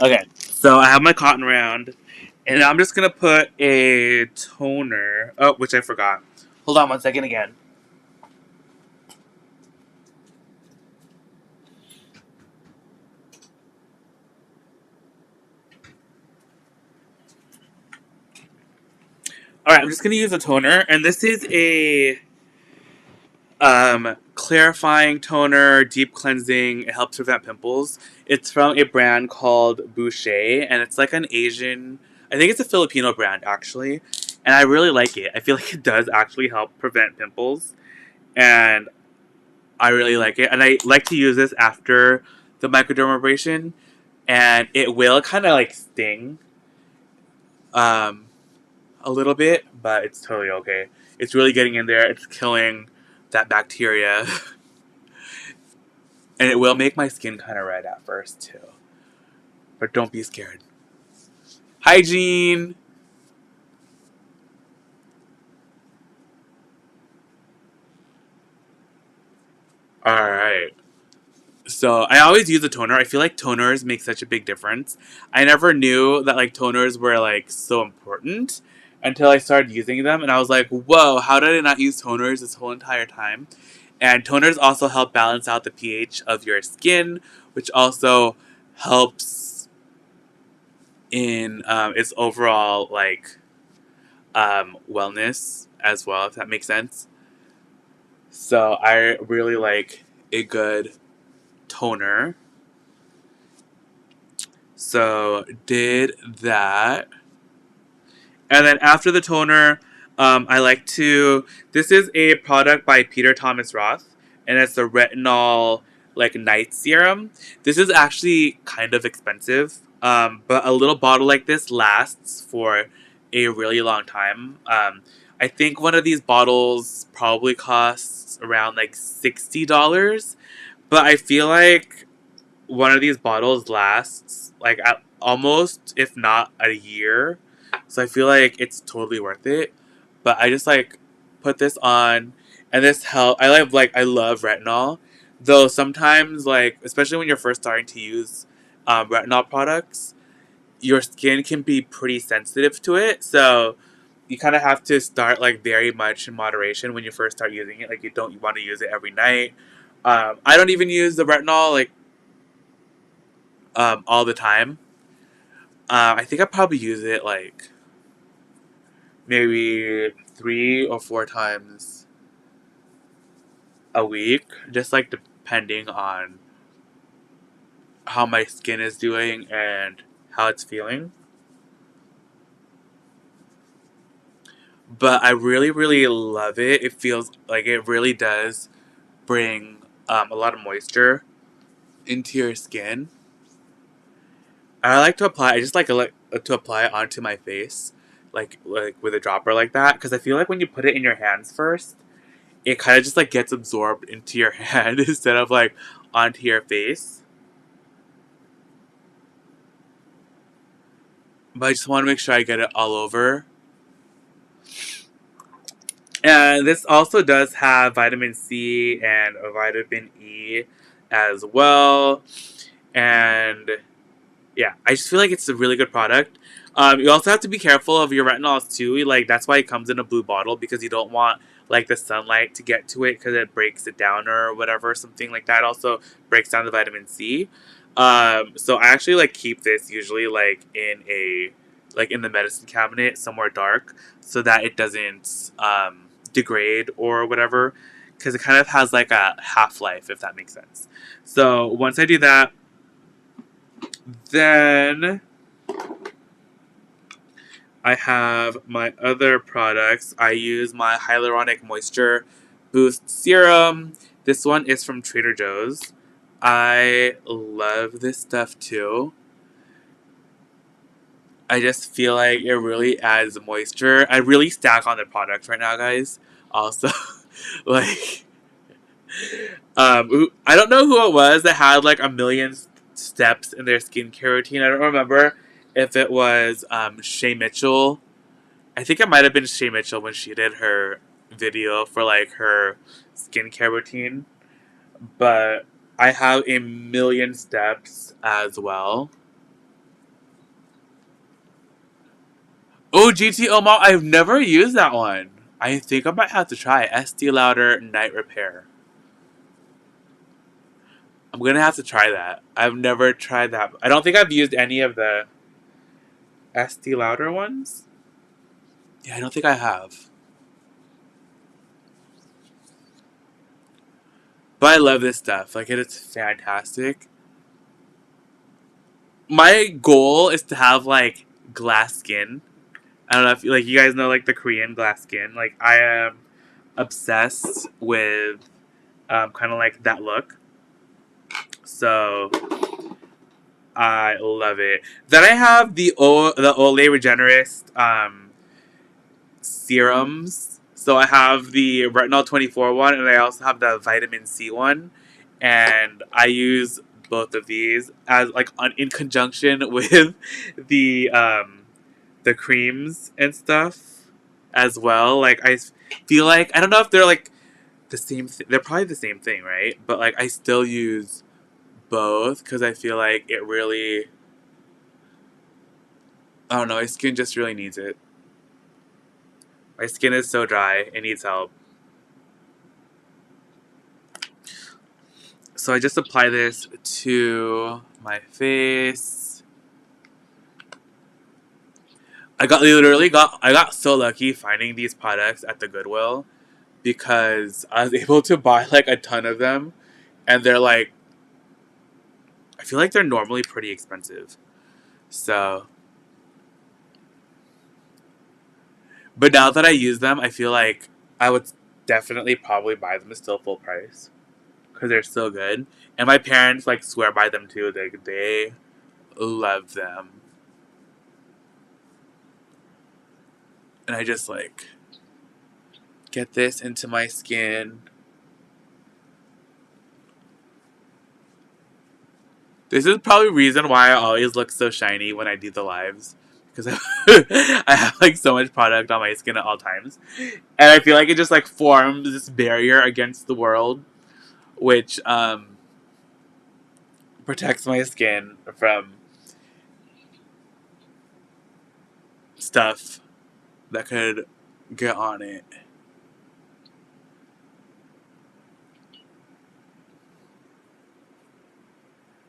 Okay, so I have my cotton round, and I'm just gonna put a toner. Oh, which I forgot. Hold on one second again. All right, I'm just gonna use a toner, and this is a clarifying toner, deep cleansing. It helps prevent pimples. It's from a brand called Boucher, and it's like an Asian. I think it's a Filipino brand actually, and I really like it. I feel like it does actually help prevent pimples, and I really like it. And I like to use this after the microdermabrasion, and it will kind of like sting, um, a little bit, but it's totally okay. It's really getting in there. It's killing that bacteria. And it will make my skin kind of red at first, too. But don't be scared. Hygiene! Alright. So, I always use a toner. I feel like toners make such a big difference. I never knew that, like, toners were, like, so important until I started using them. And I was like, whoa, how did I not use toners this whole entire time? And toners also help balance out the pH of your skin, which also helps in its overall, like, wellness as well, if that makes sense. So I really like a good toner. So did that. And then after the toner, I like to. This is a product by Peter Thomas Roth, and it's the retinol like night serum. This is actually kind of expensive, but a little bottle like this lasts for a really long time. I think one of these bottles probably costs around like $60, but I feel like one of these bottles lasts like almost, if not a year. So I feel like it's totally worth it. But I just like put this on, and this help. I love retinol, though sometimes like especially when you're first starting to use retinol products, your skin can be pretty sensitive to it. So you kind of have to start like very much in moderation when you first start using it. Like you want to use it every night. I don't even use the retinol like all the time. I think I probably use it like maybe 3 or 4 times a week, just like depending on how my skin is doing and how it's feeling. But I really, really love it. It feels like it really does bring a lot of moisture into your skin. I like to apply. I just like to apply it onto my face, like with a dropper like that, because I feel like when you put it in your hands first, it kind of just like gets absorbed into your hand instead of like onto your face. But I just want to make sure I get it all over. And this also does have vitamin C and a vitamin E as well. And yeah, I just feel like it's a really good product. You also have to be careful of your retinols too. Like that's why it comes in a blue bottle, because you don't want like the sunlight to get to it because it breaks it down or whatever, something like that. Also breaks down the vitamin C. So I actually like keep this usually like in the medicine cabinet somewhere dark so that it doesn't degrade or whatever, because it kind of has like a half-life, if that makes sense. So once I do that, then I have my other products. I use my Hyaluronic Moisture Boost Serum. This one is from Trader Joe's. I love this stuff too. I just feel like it really adds moisture. I really stack on the products right now, guys. Also, like, I don't know who it was that had like a million steps in their skincare routine. I don't remember if it was Shay Mitchell. I think it might have been Shay Mitchell when she did her video for like her skincare routine. But I have a million steps as well. Oh, GTO Mall, I've never used that one. I think I might have to try Estee Lauder Night Repair. I'm gonna have to try that. I've never tried that. I don't think I've used any of the Estee Lauder ones. Yeah, I don't think I have. But I love this stuff. Like, it is fantastic. My goal is to have, like, glass skin. I don't know if, like, you guys know, like, the Korean glass skin. Like, I am obsessed with kind of, like, that look. So, I love it. Then I have the Olay Regenerist serums. So I have the Retinol 24 one, and I also have the Vitamin C one. And I use both of these as like in conjunction with the creams and stuff as well. Like I feel like I don't know if they're like the same. They're probably the same thing, right? But like I still use both because I feel like it really. I don't know. My skin just really needs it. My skin is so dry. It needs help. So I just apply this to my face. I got so lucky finding these products at the Goodwill because I was able to buy like a ton of them, and they're like, I feel like they're normally pretty expensive. So, but now that I use them, I feel like I would definitely probably buy them still full price because they're so good. And my parents like swear by them too. They love them. And I just like get this into my skin. This is probably the reason why I always look so shiny when I do the lives. Because I have like so much product on my skin at all times. And I feel like it just like forms this barrier against the world, which protects my skin from stuff that could get on it.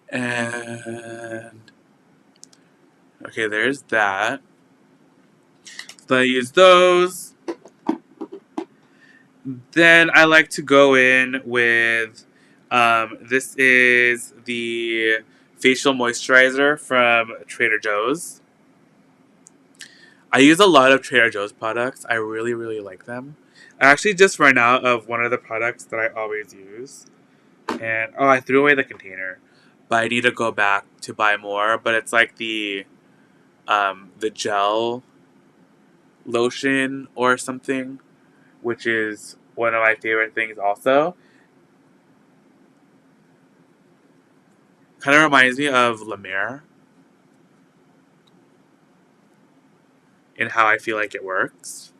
And okay, there's that. So I use those. Then I like to go in with this is the facial moisturizer from Trader Joe's. I use a lot of Trader Joe's products. I really, really like them. I actually just ran out of one of the products that I always use. And, oh, I threw away the container. But I need to go back to buy more. But it's like the gel lotion or something, which is one of my favorite things also. Kind of reminds me of La Mer in how I feel like it works.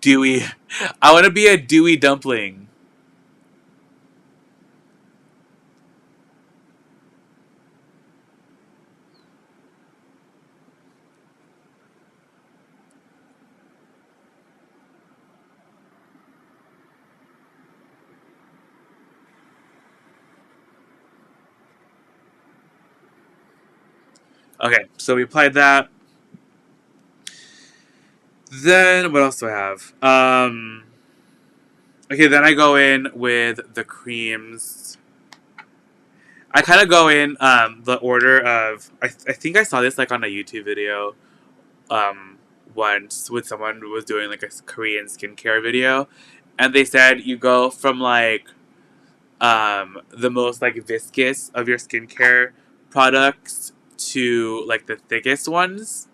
Dewy. I want to be a dewy dumpling. Okay, so we applied that. Then what else do I have? Okay, then I go in with the creams. I kind of go in the order of I think I saw this like on a YouTube video um, once with someone who was doing like a Korean skincare video, and they said you go from like the most like viscous of your skincare products to like the thickest ones,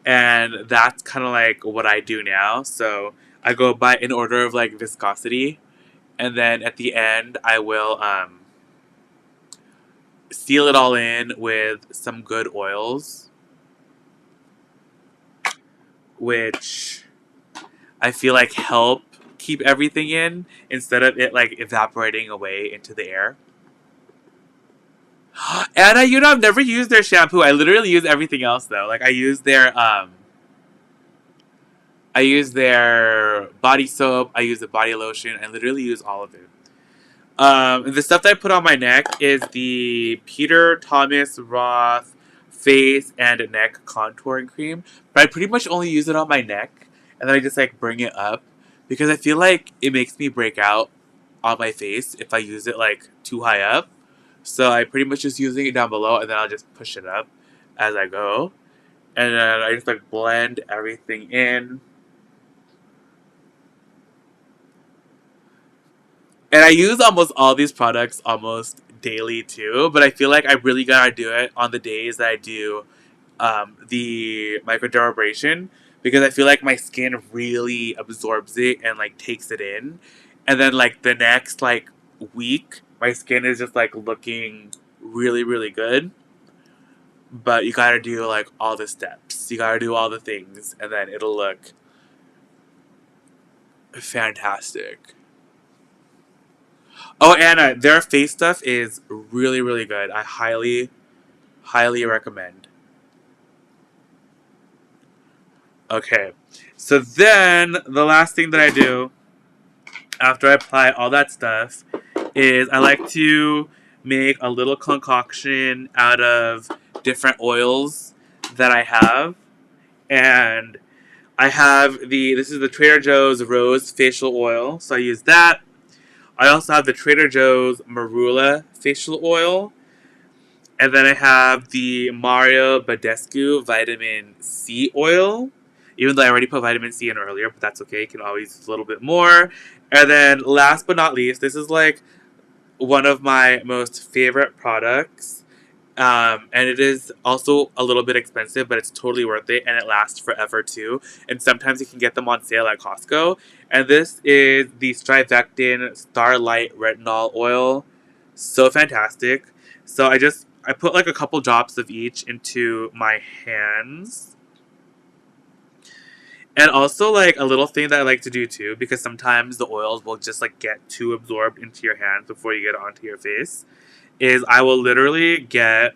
and that's kind of like what I do now. So I go by in order of like viscosity, and then at the end I will seal it all in with some good oils, which I feel like help keep everything in instead of it like evaporating away into the air. Anna, you know I've never used their shampoo. I literally use everything else though. Like I use their body soap, I use the body lotion, I literally use all of it. The stuff that I put on my neck is the Peter Thomas Roth face and neck contouring cream, but I pretty much only use it on my neck, and then I just like bring it up because I feel like it makes me break out on my face if I use it like too high up. So I pretty much just using it down below, and then I'll just push it up as I go, and then I just like blend everything in. And I use almost all these products almost daily too, but I feel like I really gotta do it on the days that I do the microdermabrasion because I feel like my skin really absorbs it and like takes it in, and then like the next like week, my skin is just like looking really really good. But you gotta do like all the steps, you gotta do all the things, and then it'll look fantastic. Oh, Anna, their face stuff is really, really good. I highly, highly recommend. Okay, so then the last thing that I do after I apply all that stuff is I like to make a little concoction out of different oils that I have. And I have this is the Trader Joe's Rose Facial Oil, so I use that. I also have the Trader Joe's Marula Facial Oil. And then I have the Mario Badescu Vitamin C Oil. Even though I already put vitamin C in earlier, but that's okay. You can always use a little bit more. And then last but not least, this is like one of my most favorite products. And it is also a little bit expensive, but it's totally worth it, and it lasts forever too. And sometimes you can get them on sale at Costco. And this is the Strivectin Starlight Retinol Oil. So fantastic. So I put like a couple drops of each into my hands. And also like a little thing that I like to do too, because sometimes the oils will just like get too absorbed into your hands before you get it onto your face, is I will literally get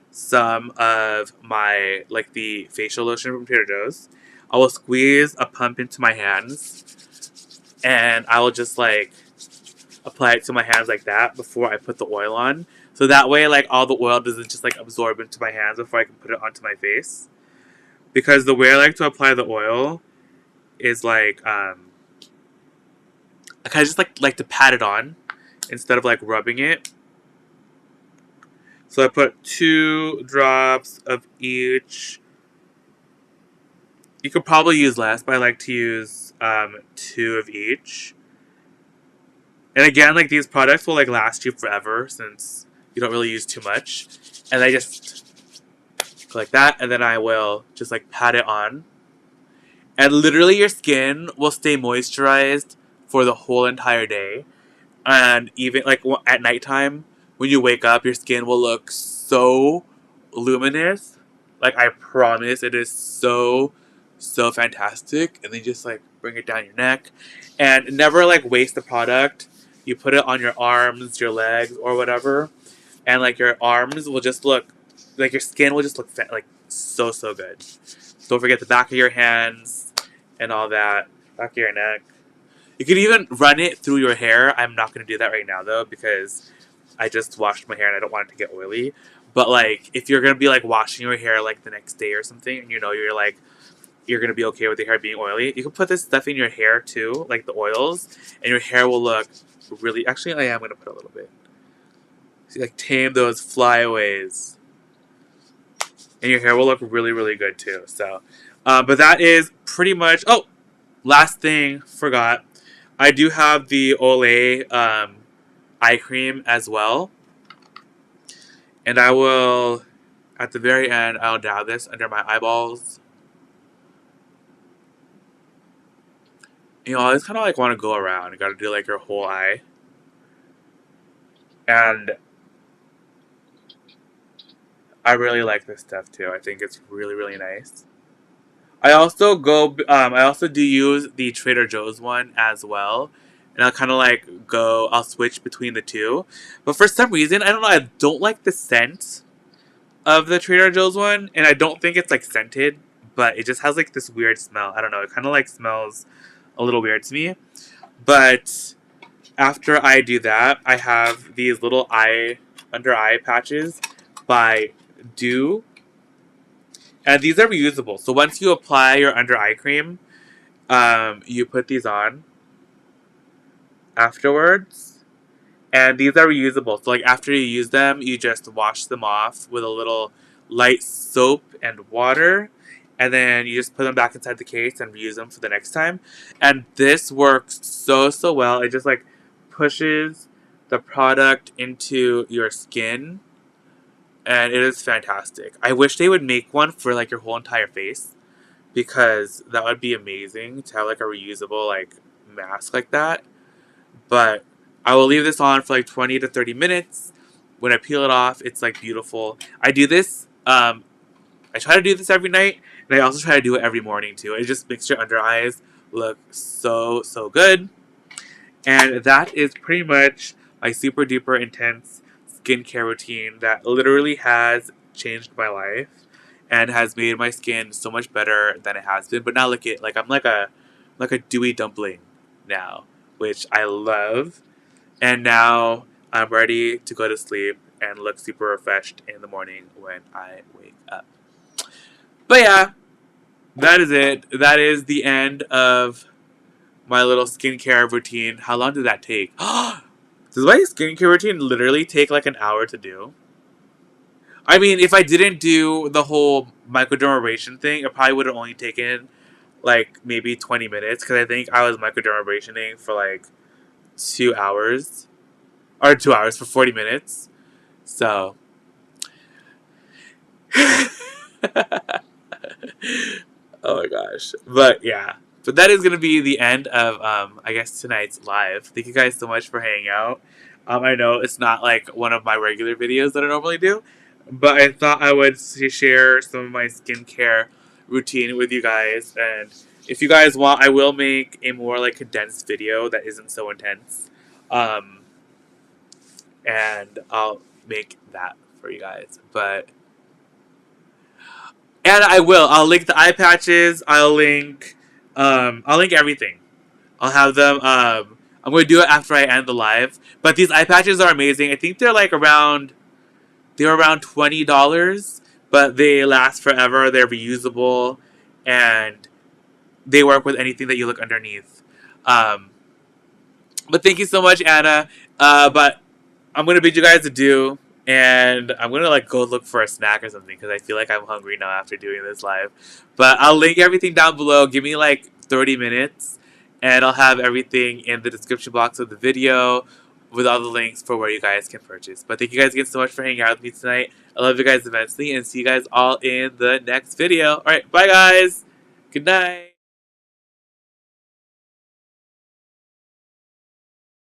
some of my, like the facial lotion from Trader Joe's. I will squeeze a pump into my hands, and I will just like apply it to my hands like that before I put the oil on. So that way, like all the oil doesn't just like absorb into my hands before I can put it onto my face. Because the way I like to apply the oil is like I kind of just like to pat it on instead of like rubbing it. So I put 2 drops of each. You could probably use less, but I like to use 2 of each. And again, like these products will like last you forever since you don't really use too much. And I just go like that, and then I will just like pat it on. And literally your skin will stay moisturized for the whole entire day. And even like at nighttime, when you wake up, your skin will look so luminous. Like I promise, it is so fantastic. And then just like bring it down your neck, and never like waste the product. You put it on your arms, your legs, or whatever, and like your arms will just look like your skin will just look like so good. Don't forget the back of your hands and all that, back of your neck. You could even run it through your hair. I'm not going to do that right now, though, because I just washed my hair and I don't want it to get oily. But like if you're gonna be like washing your hair like the next day or something, and you know you're gonna be okay with your hair being oily, you can put this stuff in your hair too, like the oils, and your hair will look really. Actually, I am gonna put a little bit. See, like tame those flyaways, and your hair will look really, really good too. So, but that is pretty much. Oh, last thing, forgot. I do have the Olay eye cream as well, and I will, at the very end, I'll dab this under my eyeballs. You know, I always kind of like want to go around. You got to do like your whole eye, and I really like this stuff too. I think it's really, really nice. I also go. I also do use the Trader Joe's one as well, and I'll kind of like go. I'll switch between the two, but for some reason, I don't know. I don't like the scent of the Trader Joe's one, and I don't think it's like scented, but it just has like this weird smell. I don't know. It kind of like smells a little weird to me. But after I do that, I have these little under eye patches by Do. And these are reusable. So once you apply your under eye cream, you put these on afterwards. And these are reusable. So like after you use them, you just wash them off with a little light soap and water. And then you just put them back inside the case and reuse them for the next time. And this works so, so well. It just like pushes the product into your skin. And it is fantastic. I wish they would make one for like your whole entire face, because that would be amazing to have like a reusable like mask like that. But I will leave this on for like 20 to 30 minutes. When I peel it off, it's like beautiful. I do this, I try to do this every night, and I also try to do it every morning too. It just makes your under eyes look so, so good. And that is pretty much my super duper intense skincare routine that literally has changed my life and has made my skin so much better than it has been. But now look at, like, I'm like a dewy dumpling now, which I love. And now I'm ready to go to sleep and look super refreshed in the morning when I wake up. But yeah, that is it. That is the end of my little skincare routine. How long did that take? Does my skincare routine literally take like an hour to do? I mean, if I didn't do the whole microdermabrasion thing, it probably would have only taken like maybe 20 minutes, because I think I was microdermabrasioning for like 2 hours. Or 2 hours for 40 minutes. So. Oh my gosh. But yeah. But that is going to be the end of, I guess, tonight's live. Thank you guys so much for hanging out. I know it's not like one of my regular videos that I normally do, but I thought I would share some of my skincare routine with you guys. And if you guys want, I will make a more like condensed video that isn't so intense. And I'll make that for you guys. And I'll link the eye patches. I'll link everything. I'll have them, I'm going to do it after I end the live. But these eye patches are amazing. I think they're around $20, but they last forever. They're reusable, and they work with anything that you look underneath. But thank you so much, Anna. But I'm going to bid you guys adieu. And I'm going to go look for a snack or something, because I feel like I'm hungry now after doing this live. But I'll link everything down below. Give me 30 minutes. And I'll have everything in the description box of the video with all the links for where you guys can purchase. But thank you guys again so much for hanging out with me tonight. I love you guys immensely. And see you guys all in the next video. Alright, bye guys. Good night.